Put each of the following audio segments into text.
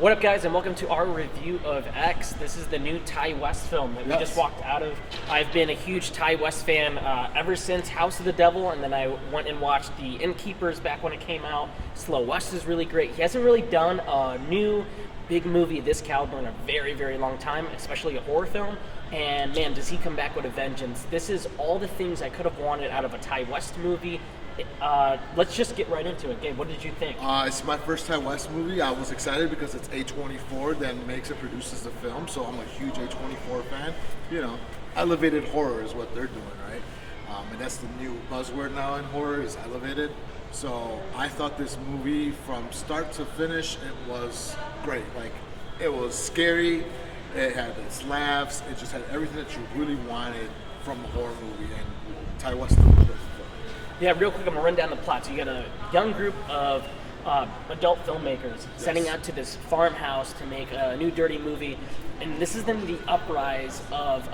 What up, guys, and welcome to our review of X. This is the new Ty West film that we just walked out of. I've been a huge Ty West fan ever since House of the Devil, and then I went and watched The Innkeepers back when it came out. Slow West is really great. He hasn't really done a new big movie of this caliber in a very, very long time, especially a horror film. And man, does he come back with a vengeance. This is all the things I could have wanted out of a Ty West movie. Let's just get right into it. Gabe, what did you think? It's my first Ty West movie. I was excited because it's A24 that makes and produces the film, so I'm a huge A24 fan. You know, elevated horror is what they're doing, right? And that's the new buzzword now in horror, is elevated. So I thought this movie, from start to finish, it was great. Like, it was scary, it had its laughs, it just had everything that you really wanted from a horror movie, and Ty West did it. Yeah, real quick, I'm gonna run down the plot. So you got a young group of adult filmmakers setting out to this farmhouse to make a new dirty movie, and this is then the uprise of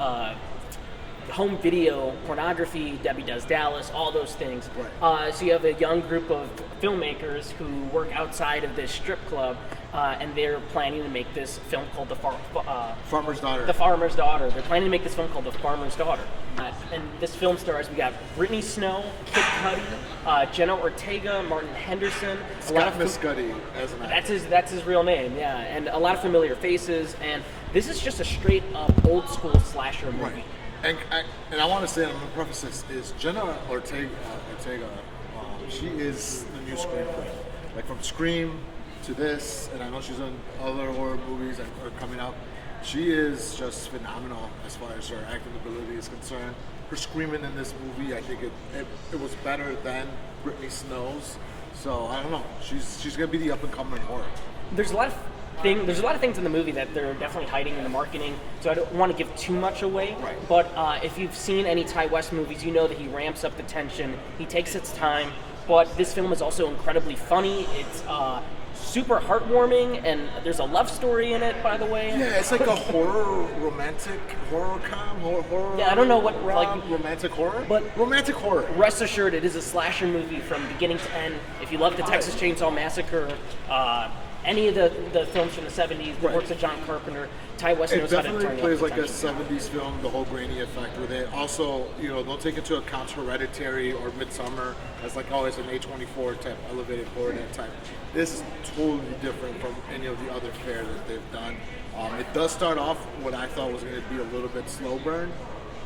home video, pornography, Debbie Does Dallas, all those things. Right. So you have a young group of filmmakers who work outside of this strip club, and they're planning to make this film called Farmer's Daughter. The Farmer's Daughter. They're planning to make this film called The Farmer's Daughter. And this film stars, we got Brittany Snow, Kid Cudi, Jenna Ortega, Martin Henderson. Scott Mescudi as an actor. That's his real name, yeah. And a lot of familiar faces. And this is just a straight up old school slasher movie. Right. And I want to say, I'm going to preface this, is Jenna Ortega, she is the new Scream queen. Like, from Scream to this, and I know she's in other horror movies that are coming up. She is just phenomenal as far as her acting ability is concerned. Her screaming in this movie, I think it was better than Brittany Snow's. So I don't know. She's gonna be the up and coming horror. There's a lot of things in the movie that they're definitely hiding in the marketing, so I don't want to give too much away. Right. But if you've seen any Ty West movies, you know that he ramps up the tension. He takes its time. But this film is also incredibly funny. It's super heartwarming, and there's a love story in it, by the way. Yeah, it's like a horror Yeah, I don't know what romantic horror, but romantic horror. Rest assured, it is a slasher movie from beginning to end. If you love the Texas Chainsaw Massacre, any of the films from the 70s, the works of John Carpenter, Ty West knows how to turn it up. It definitely plays like a 70s film, the whole grainy effect with it. Also, you know, don't take into account Hereditary or Midsommar as like, oh, it's an A24 type, elevated horror type. This is totally different from any of the other fare that they've done. It does start off what I thought was going to be a little bit slow burn,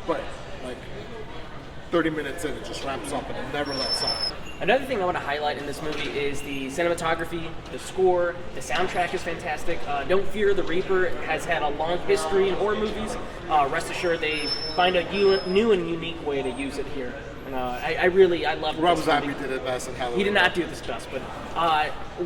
but like 30 minutes in, it just ramps up and it never lets up. Another thing I want to highlight in this movie is the cinematography, the score, the soundtrack is fantastic. Don't Fear the Reaper has had a long history in horror movies. Rest assured, they find a new and unique way to use it here. And I love it. Rob Zombie did it best in Halloween. He did not do this best, but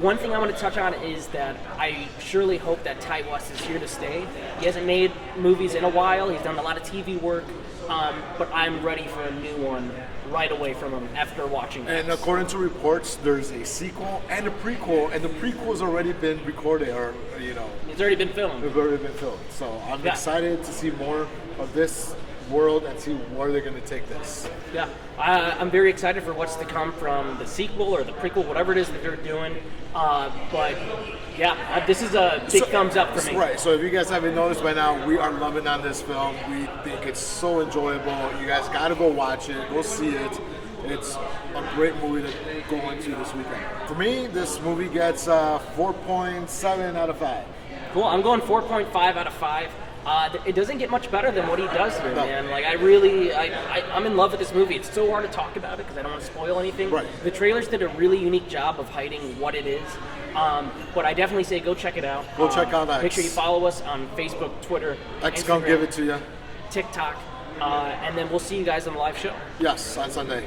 one thing I want to touch on is that I surely hope that Ty West is here to stay. He hasn't made movies in a while. He's done a lot of TV work, but I'm ready for a new one right away from him after watching it. And according to reports, there's a sequel and a prequel, and the prequel's already been recorded, or it's already been filmed. It's already been filmed. So I'm excited to see more of this world and see where they're going to take this. Yeah, I'm very excited for what's to come from the sequel or the prequel, whatever it is that they're doing. But yeah, this is a big thumbs up for me. Right. So if you guys haven't noticed by now, we are loving on this film. We think it's so enjoyable. You guys got to go watch it. Go see it. It's a great movie to go into this weekend. For me, this movie gets 4.7 out of 5. Cool. I'm going 4.5 out of 5. It doesn't get much better than what he does here, No. man. Like, I'm in love with this movie. It's so hard to talk about it because I don't want to spoil anything. Right. The trailers did a really unique job of hiding what it is. But I definitely say go check it out. Go check out X. Make sure you follow us on Facebook, Twitter, X Instagram, gonna give it to you. TikTok, and then we'll see you guys on the live show. Yes, on Sunday.